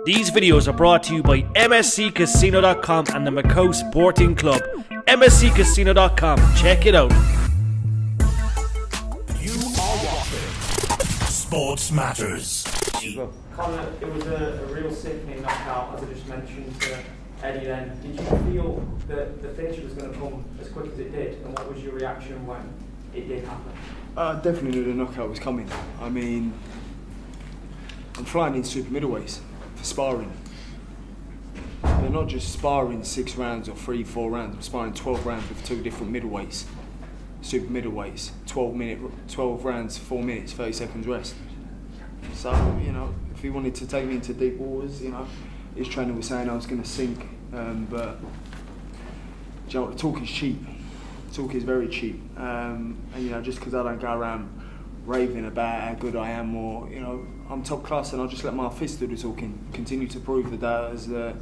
These videos are brought to you by MSCCasino.com and the Macau Sporting Club. MSCCasino.com, check it out. You are watching Sports Matters. Conor, it was a real sickening knockout, as I just mentioned to Eddie then. Did you feel that the finish was going to come as quick as it did? And what was your reaction when it did happen? I definitely knew the knockout was coming. I mean, I'm flying in super middleweights for sparring. They're not just sparring 6 rounds or 3-4 rounds. I'm sparring 12 rounds with 2 different middleweights, super middleweights. 12 rounds, 4 minutes, 30 seconds rest. So, you know, if he wanted to take me into deep waters, you know, his trainer was saying I was going to sink. But you know, talk is cheap. Talk is very cheap. And you know, just because I don't go around raving about how good I am, or you know, I'm top class, and I'll just let my fist do the talking. Continue to prove that as you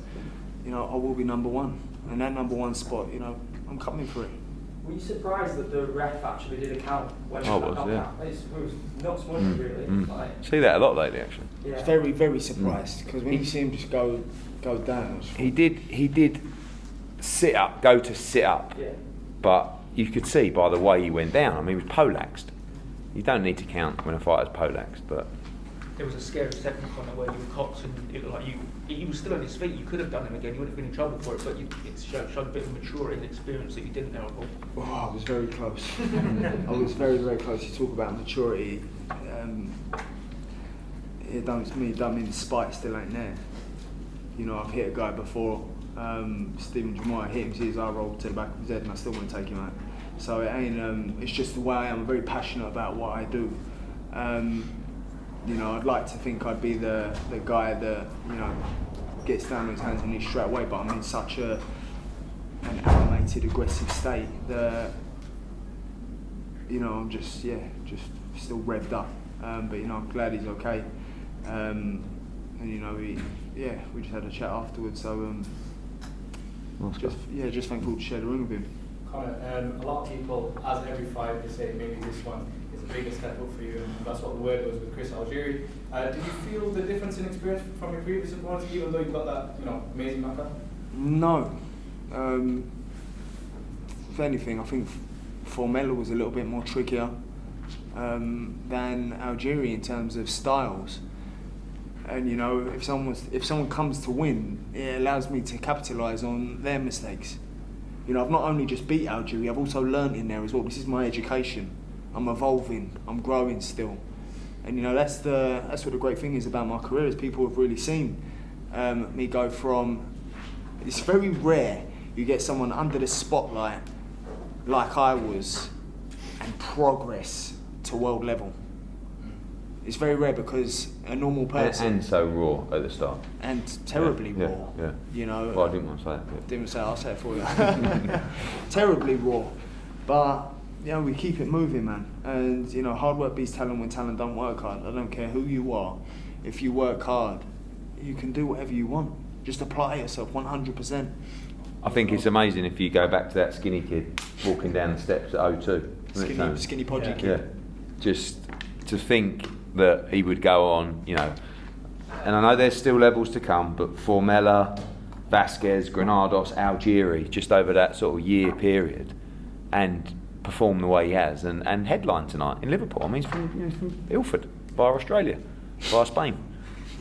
know, I will be number one, and that number one spot, you know, I'm coming for it. Were you surprised that the ref actually did a count when I was, yeah. It was nuts, wasn't it, really? Like, see that a lot lately, actually. yeah. I was very, very surprised because when you see him just go down, He did sit up, go to sit up, Yeah. but you could see by the way he went down. I mean, he was polaxed. You don't need to count when a fighter's polaxed, but There was a scary second corner where you were cocked and it looked like he was still on his feet. You could have done him again. You would have been in trouble for it, but it showed a bit of maturity and experience that you didn't know before. oh, I was very close. I was very, very close. You talk about maturity. It don't mean spite still ain't there. You know, I've hit a guy before. Stephen Jamal, I hit him, see his eye roll to the back of his head, and I still want to take him out. So it ain't. It's just the way I am. I'm very passionate about what I do. You know, I'd like to think I'd be the guy that, you know, gets down on his hands and knees straight away, but I'm in such an animated, aggressive state that, you know, I'm just still revved up. But, you know, I'm glad he's okay. And, you know, we just had a chat afterwards, so just thankful to share the ring with him. Conor, a lot of people, as every fight, they say maybe this one is the biggest step up for you, and that's what the word was with Chris Algieri. Did you feel the difference in experience from your previous opponents, even though you got that, you know, amazing knockout? No. If anything, I think Formella was a little bit more trickier than Algieri in terms of styles. And you know, if someone comes to win, it allows me to capitalise on their mistakes. You know, I've not only just beat Algieri, I've also learnt in there as well. This is my education. I'm evolving. I'm growing still. And you know, that's what the great thing is about my career, is people have really seen me go from. It's very rare you get someone under the spotlight like I was and progress to world level. It's very rare because a normal person... and so raw at the start. And terribly raw. Yeah. You know. Well, I didn't want to say it. But. Didn't say it, I'll say it for you. Terribly raw. But, you know, we keep it moving, man. And, you know, hard work beats talent when talent don't work hard. I don't care who you are. If you work hard, you can do whatever you want. Just apply yourself 100%. I think it's amazing if you go back to that skinny kid walking down the steps at O2. Skinny podgy kid. Yeah. Just to think that he would go on, you know, and I know there's still levels to come, but Formella, Vasquez, Granados, Algieri, just over that sort of year period, and perform the way he has, and headline tonight in Liverpool. I mean, he's from Ilford, via Australia, via Spain.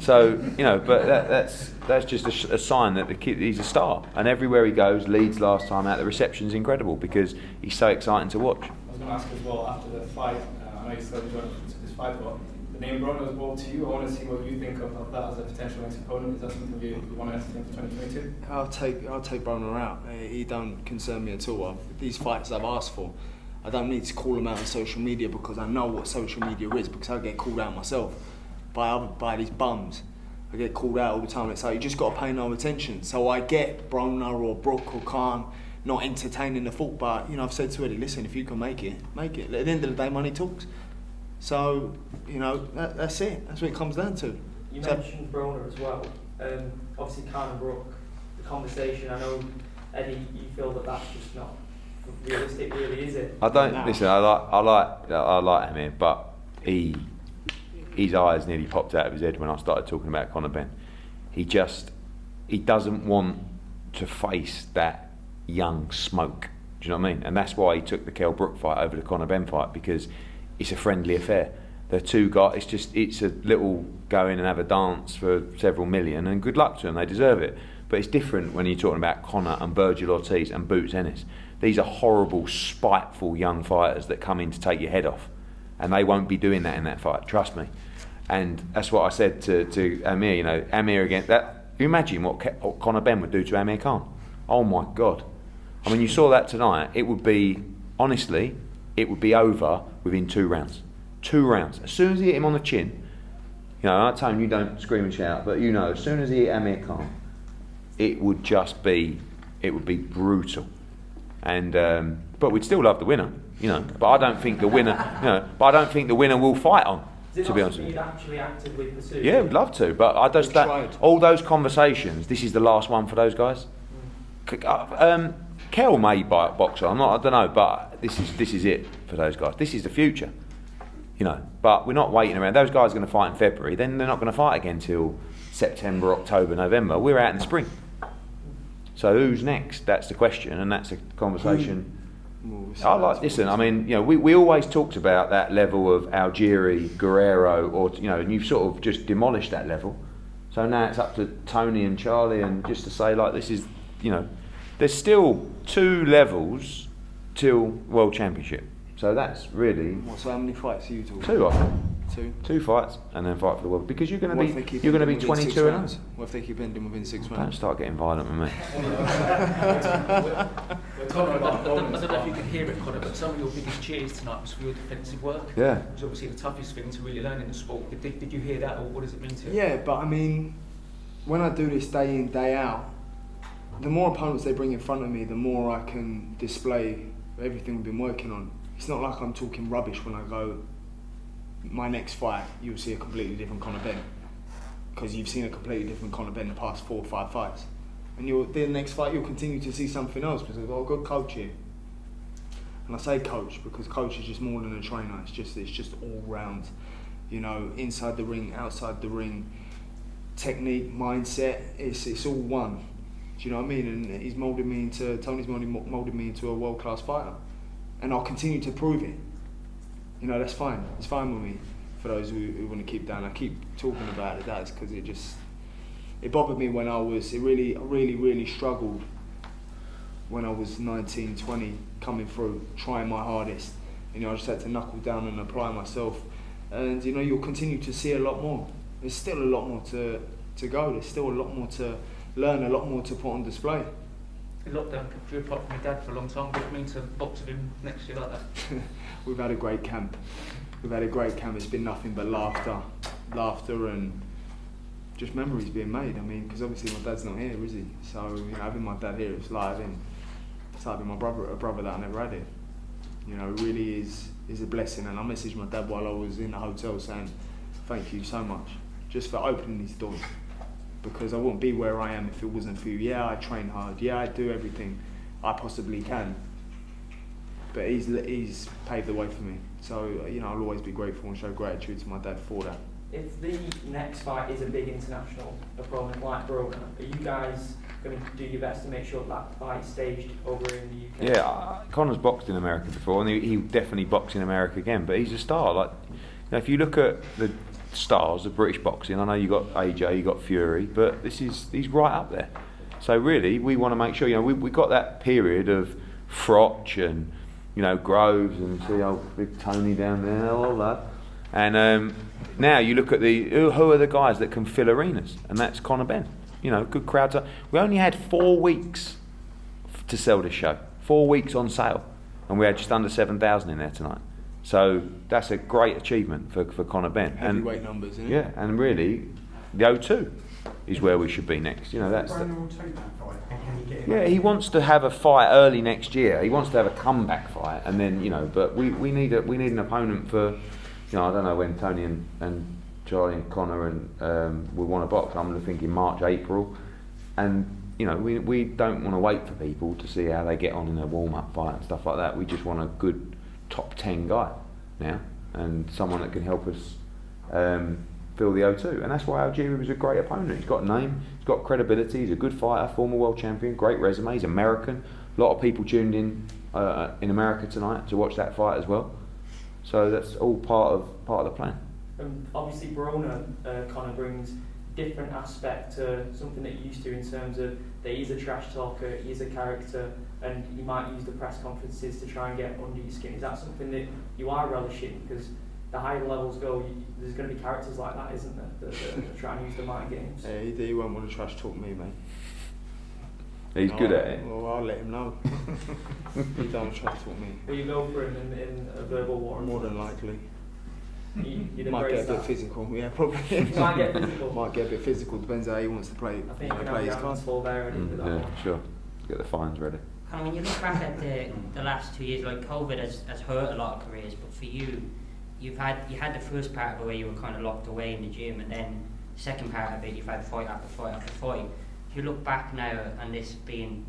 So, you know, but that's just a sign that the kid, he's a star, and everywhere he goes, Leeds last time out, the reception's incredible because he's so exciting to watch. I was going to ask as well, after the fight, I know you still enjoyed this fight, but the name Broner was brought to you. I want to see what you think of that as a potential next opponent. Is that something you want to entertain for 2022? I'll take Broner out. He don't concern me at all. These fights I've asked for, I don't need to call them out on social media because I know what social media is, because I get called out myself by these bums. I get called out all the time. It's like, you just got to pay no attention. So I get Broner or Brook or Khan not entertaining the thought, but you know, I've said to Eddie, listen, if you can make it, make it. At the end of the day, money talks. So, you know, that's it. That's what it comes down to. You mentioned Broner as well. Obviously, Khan and Brook, the conversation. I know, Eddie, you feel that that's just not realistic, really, is it? I don't listen. I like Amir, but he his eyes nearly popped out of his head when I started talking about Conor Benn. He doesn't want to face that young smoke. Do you know what I mean? And that's why he took the Kell Brook fight over the Conor Benn fight, because it's a friendly affair. The two guys, it's a little go in and have a dance for several million, and good luck to them, they deserve it. But it's different when you're talking about Conor and Virgil Ortiz and Boots Ennis. These are horrible, spiteful young fighters that come in to take your head off, and they won't be doing that in that fight, trust me. And that's what I said to Amir. You know, Amir against that. You imagine what Conor Benn would do to Amir Khan? Oh my God! I mean, you saw that tonight. It would be, honestly, it would be over within 2 rounds. 2 rounds. As soon as he hit him on the chin, you know, I'm telling you, don't scream and shout, but you know, as soon as he hit Amir Khan, it would be brutal. And but we'd still love the winner, you know. But I don't think the winner, will fight on. To be honest with you, you'd actually actively pursue? Yeah, we'd love to, but I just all those conversations. This is the last one for those guys. Kell may buy a boxer. I don't know, but this is it for those guys. This is the future, you know. But we're not waiting around. Those guys are going to fight in February. Then they're not going to fight again till September, October, November. We're out in the spring. So who's next? That's the question, and that's a conversation. Listen, I mean, you know, we always talked about that level of Algieri, Guerrero, or, you know, and you've sort of just demolished that level. So now it's up to Tony and Charlie, and just to say, like, this is, you know, there's still 2 levels till World Championship. So that's really. So how many fights are you talking? 2, I think. 2. 2 fights, and then fight for the world, because you're going to be 22 and 0. What if they keep ending within 6 rounds? Don't start getting violent with me. Conor, I don't know if you can hear it, Conor, but some of your biggest cheers tonight was for your defensive work. Yeah. It was obviously the toughest thing to really learn in the sport. Did you hear that, or what does it mean to you? Yeah, but I mean, when I do this day in, day out, the more opponents they bring in front of me, the more I can display everything we've been working on. It's not like I'm talking rubbish when I go, my next fight, you'll see a completely different Conor Benn. Because you've seen a completely different Conor Benn the past 4 or 5 fights. And the next fight, you'll continue to see something else, because I've got a good coach here. And I say coach because coach is just more than a trainer. It's just all round, you know, inside the ring, outside the ring, technique, mindset. It's all one. Do you know what I mean? And Tony's moulded me into a world class fighter, and I'll continue to prove it. You know, that's fine. It's fine with me. For those who want to keep down, I keep talking about it. That's because it bothered me when I really struggled when I was 19, 20, coming through, trying my hardest. You know, I just had to knuckle down and apply myself. And you know, you'll continue to see a lot more. There's still a lot more to go. There's still a lot more to learn, a lot more to put on display. In lockdown, you apart from your dad for a long time. What do you mean to box with him next year like that? We've had a great camp. It's been nothing but laughter, and just memories being made. I mean, because obviously my dad's not here, is he? So you know, having my dad here, it's like having my brother, a brother that I never had here. You know, it really is a blessing. And I messaged my dad while I was in the hotel saying, thank you so much, just for opening these doors. Because I wouldn't be where I am if it wasn't for you. Yeah, I train hard. Yeah, I do everything I possibly can. But he's paved the way for me. So, you know, I'll always be grateful and show gratitude to my dad for that. If the next fight is a big international opponent like Brogan, are you guys going to do your best to make sure that fight's staged over in the UK? Yeah, Conor's boxed in America before, and he definitely box in America again. But he's a star. Like, you know, if you look at the stars of British boxing, I know you got AJ, you got Fury, but he's right up there. So really, we want to make sure, you know, we got that period of Frotch and, you know, Groves, and see old big Tony down there, all that. And now you look at who are the guys that can fill arenas, and that's Conor Benn. You know, good crowds. We only had 4 weeks to sell this show, 4 weeks on sale, and we had just under 7,000 in there tonight. So that's a great achievement for Conor Benn. Heavyweight numbers, isn't it? Yeah, and really, the O2 is where we should be next. You know, that's. Yeah, he wants to have a fight early next year. He wants to have a comeback fight, and then, you know. But we need an opponent for, you know, I don't know when Tony and Charlie and Conor and will want to box. I'm thinking March, April, and you know, we don't want to wait for people to see how they get on in a warm-up fight and stuff like that. We just want a good top 10 guy now, and someone that can help us fill the O2, and that's why Algieri was a great opponent. He's got a name, he's got credibility, he's a good fighter, former world champion, great resume, he's American. A lot of people tuned in America tonight to watch that fight as well. So that's all part of the plan. Obviously, Verona, Conor, brings different aspect to something that you're used to in terms of that he's a trash talker, he's a character, and he might use the press conferences to try and get under your skin. Is that something that you are relishing? Because the higher levels go, there's going to be characters like that, isn't there, that try and use the mind games. He won't want to trash talk me, mate. He's good at it. Well, I'll let him know. He don't trash talk me. Will you go for him in a verbal war? More than likely. You'd might get a bit that? physical, yeah, probably. Might get physical. Might get a bit physical, depends how he wants to play. I think you can play his have cards. full there and do that Yeah, one. sure. Get the fines ready. And when you look back at the last 2 years, like COVID has hurt a lot of careers, but for you, you had the first part of it where you were kind of locked away in the gym, and then the second part of it, you've had fight after fight after fight. If you look back now and this being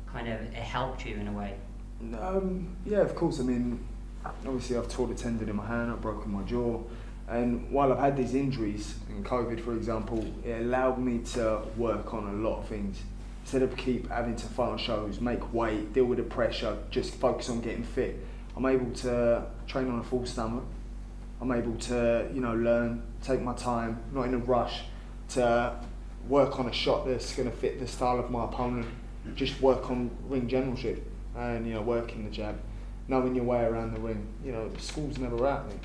kind of, it helped you in a way. Yeah, of course. I mean, obviously I've torn a tendon in my hand, I've broken my jaw, and while I've had these injuries, in COVID for example, it allowed me to work on a lot of things. Instead of keep having to fight on shows, make weight, deal with the pressure, just focus on getting fit, I'm able to train on a full stomach. I'm able to, learn, take my time, not in a rush, to work on a shot that's going to fit the style of my opponent. Just work on ring generalship and, working the jab, knowing your way around the ring. The school's never out there.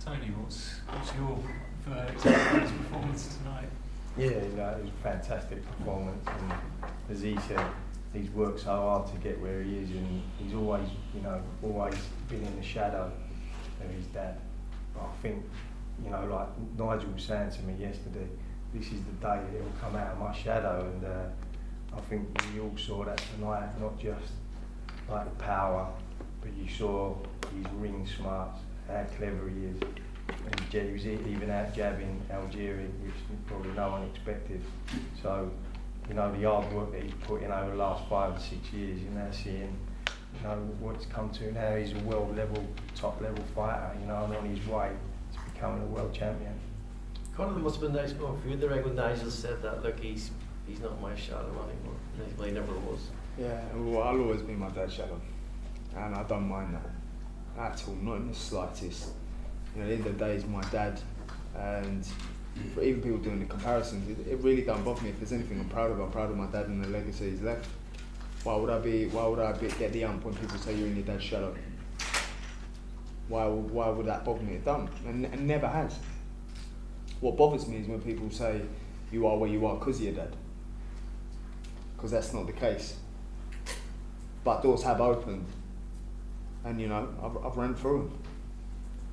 Tony, what's your verdict on his performance tonight? Yeah, it was a fantastic performance, and as he said, he's worked so hard to get where he is, and he's always, always been in the shadow of his dad. But I think, like Nigel was saying to me yesterday, this is the day that he'll come out of my shadow, and I think we all saw that tonight, not just like the power, but you saw his ring smarts, how clever he is. And he was even out jabbing Algieri, which probably no one expected. So, the hard work that he's put in over the last 5 or 6 years, you're now seeing, what it's come to now. He's a world level, top level fighter, and on his way to becoming a world champion. Conor, there must have been a nice moment for you there when Nigel said that, look, he's not my shadow anymore. Well, he never was. Yeah, well, I'll always be my dad's shadow, and I don't mind that at all, not in the slightest. At the end of the day, he's my dad, and for even people doing the comparisons, it really don't bother me. If there's anything I'm proud of my dad and the legacy he's left. Why would I get the ump when people say you're in your dad's shadow? Why would that bother me? It don't, and never has. What bothers me is when people say you are where you are because of your dad, because that's not the case. But doors have opened, and I've run through them.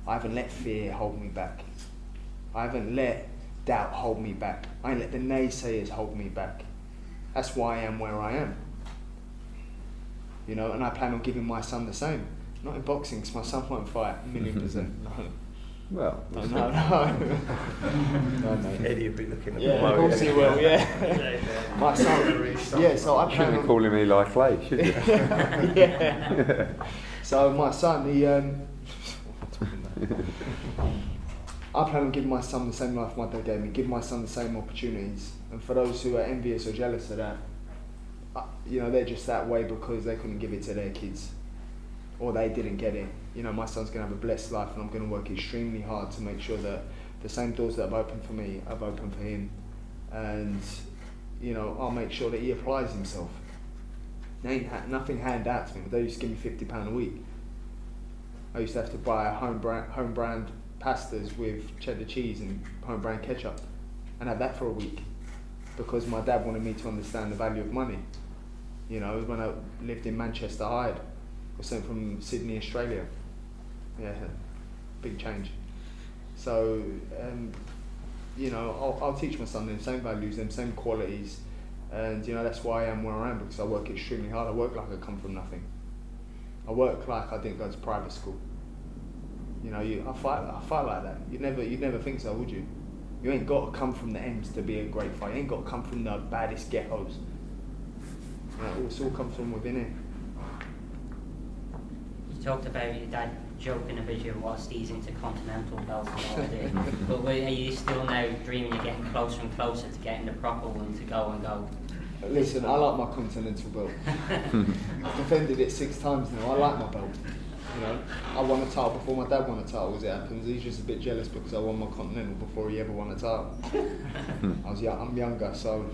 I haven't let fear hold me back. I haven't let doubt hold me back. I ain't let the naysayers hold me back. That's why I am where I am. And I plan on giving my son the same. Not in boxing, because my son won't fight 1,000,000%. No. Well, no. No, mate. Eddie will be looking at yeah, the of course he will, yeah. My son, yeah, so I plan shouldn't on... be calling me like Clay, should you? Yeah. So my son, he... I plan on giving my son the same life my dad gave me, give my son the same opportunities. And for those who are envious or jealous of that, they're just that way because they couldn't give it to their kids, or they didn't get it. My son's going to have a blessed life, and I'm going to work extremely hard to make sure that the same doors that have opened for me, I've opened for him. And, I'll make sure that he applies himself. There ain't nothing handed out to me, but they used to give me £50 a week. I used to have to buy home brand pastas with cheddar cheese and home brand ketchup and have that for a week because my dad wanted me to understand the value of money. When I lived in Manchester Hyde, I was sent from Sydney, Australia. Yeah, big change. So, I'll teach my son them same values, them same qualities, and that's why I am where I am, because I work extremely hard. I work like I come from nothing. I work like I didn't go to private school. I fight like that. You'd never think so, would you? You ain't got to come from the ends to be a great fighter. You ain't got to come from the baddest ghettos. It's all comes from within it. You talked about your dad joking about you whilst these intercontinental belts and all this. But are you still now dreaming of getting closer and closer to getting the proper one to go and go? Listen, I like my continental belt. I've defended it 6 times now. I like my belt. You know, I won a title before my dad won a title, as it happens. He's just a bit jealous because I won my continental before he ever won a title. I'm younger, so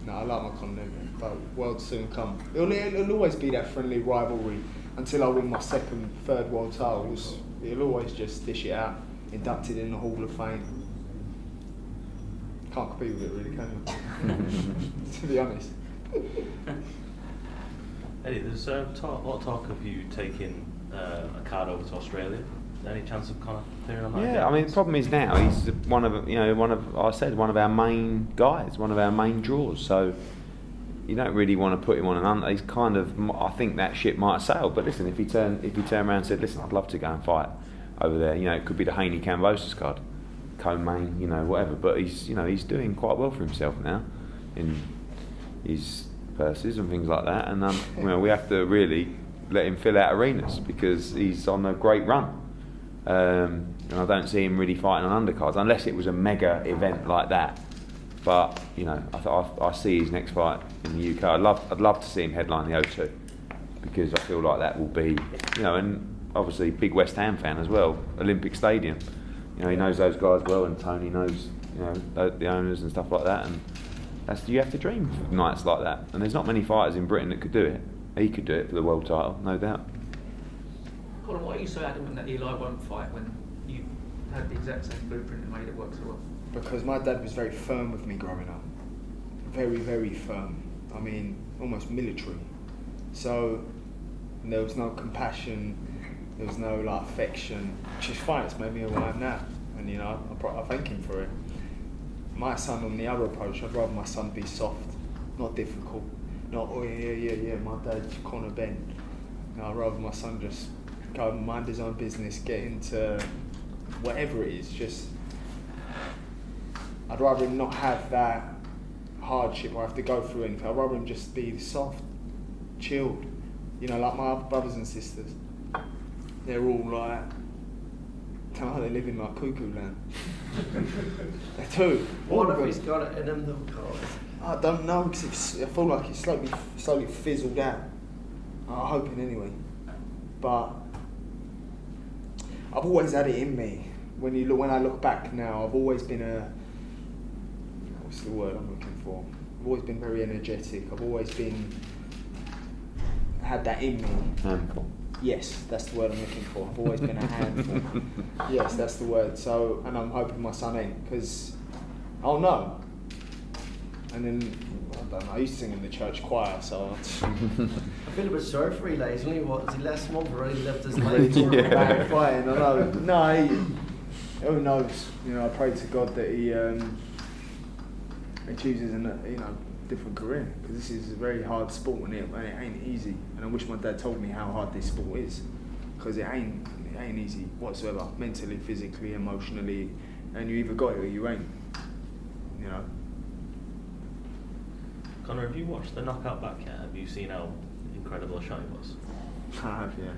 no, I like my continental. But world soon come. It'll always be that friendly rivalry until I win my 2nd, 3rd world titles. It'll always just dish it out, inducted in the Hall of Fame. Can't compete with it, really, can you? To be honest. Eddie, there's a lot of talk of you taking a card over to Australia. Any chance of Conor clearing on that? Yeah, I mean, the problem is now he's one of our main guys, one of our main draws. So you don't really want to put him on an under. He's kind of, I think that ship might have sailed. But listen, if he turned around and said, listen, I'd love to go and fight over there. You know, it could be the Haney Cambosis card, co-main, you know, whatever. But he's doing quite well for himself now in his purses and things like that. And you know, we have to really let him fill out arenas because he's on a great run. And I don't see him really fighting on undercards unless it was a mega event like that. But you know, I see his next fight in the UK. I'd love to see him headline the O2 because I feel like that will be, you know, and obviously big West Ham fan as well. Olympic Stadium, you know, he knows those guys well, and Tony knows, you know, the owners and stuff like that. And you have to dream of nights like that. And there's not many fighters in Britain that could do it. He could do it for the world title, no doubt. Colin, why are you so adamant that Eli won't fight when you had the exact same blueprint and made it work so well? Because my dad was very firm with me growing up. Very, very firm. I mean, almost military. So there was no compassion, there was no like affection, which is fine, it's made me who I am now. And you know, I thank him for it. My son, on the other approach, I'd rather my son be soft, not difficult. Not, oh yeah, my dad's Conor Benn. No, I'd rather my son just go and mind his own business, get into whatever it is, just I'd rather him not have that hardship or have to go through anything. I'd rather him just be soft, chilled. You know, like my other brothers and sisters. They're all like, they live in like cuckoo land. They do. What if he's got it in him though, Carl? I don't know, because I feel like it's slowly fizzled out. I'm hoping anyway. But I've always had it in me. When I look back now, I've always been what's the word I'm looking for? I've always been very energetic. I've always had that in me. Handful. Yes, that's the word I'm looking for. I've always been a handful. Yes, that's the word. So, and I'm hoping my son ain't, because I'll know. And then, I don't know, I used to sing in the church choir, so... I feel a bit sorry for Eli. He's only, is he last month already lived his life? Yeah. Fighting, I know. No, who knows? You know, I pray to God that he chooses a different career, because this is a very hard sport and it ain't easy. And I wish my dad told me how hard this sport is, because it ain't easy whatsoever, mentally, physically, emotionally, and you either got it or you ain't. You know. Conor, have you watched the knockout back yet? Have you seen how incredible a shot it was? I have, yeah.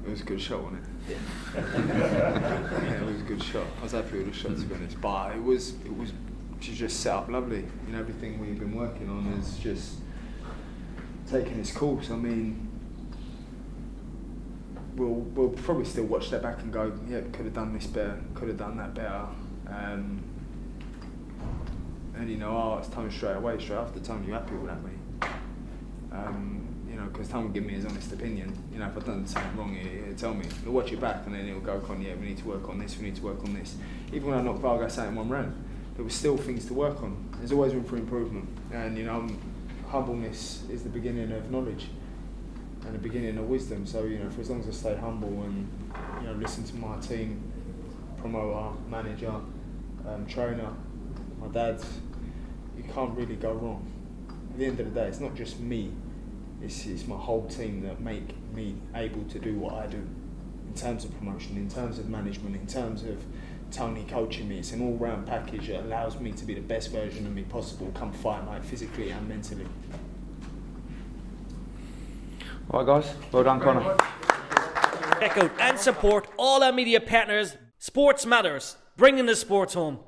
It was a good shot, wasn't it? Yeah, it was a good shot. I was happy with the shot, to be honest. But it was just set up lovely. You know, everything we've been working on is just taking its course. I mean, we'll probably still watch that back and go, yeah, could have done this better, could have done that better. And you know, it's Tony straight after Tony, you happy with that, mate? You know, because Tony will give me his honest opinion. You know, if I've done something wrong, he'll tell me. He'll watch it back and then he'll go, yeah, we need to work on this, we need to work on this. Even when I knocked Vargas out in 1 round, there was still things to work on. There's always room for improvement. And you know, humbleness is the beginning of knowledge and the beginning of wisdom. So, you know, for as long as I stay humble and, you know, listen to my team, promoter, manager, trainer, my dad, you can't really go wrong. At the end of the day, it's not just me, it's my whole team that make me able to do what I do. In terms of promotion, in terms of management, in terms of Tony coaching me, it's an all-round package that allows me to be the best version of me possible, come fight night, physically and mentally. All right, guys, well done, Conor. Check out and support all our media partners. Sports Matters, bringing the sports home.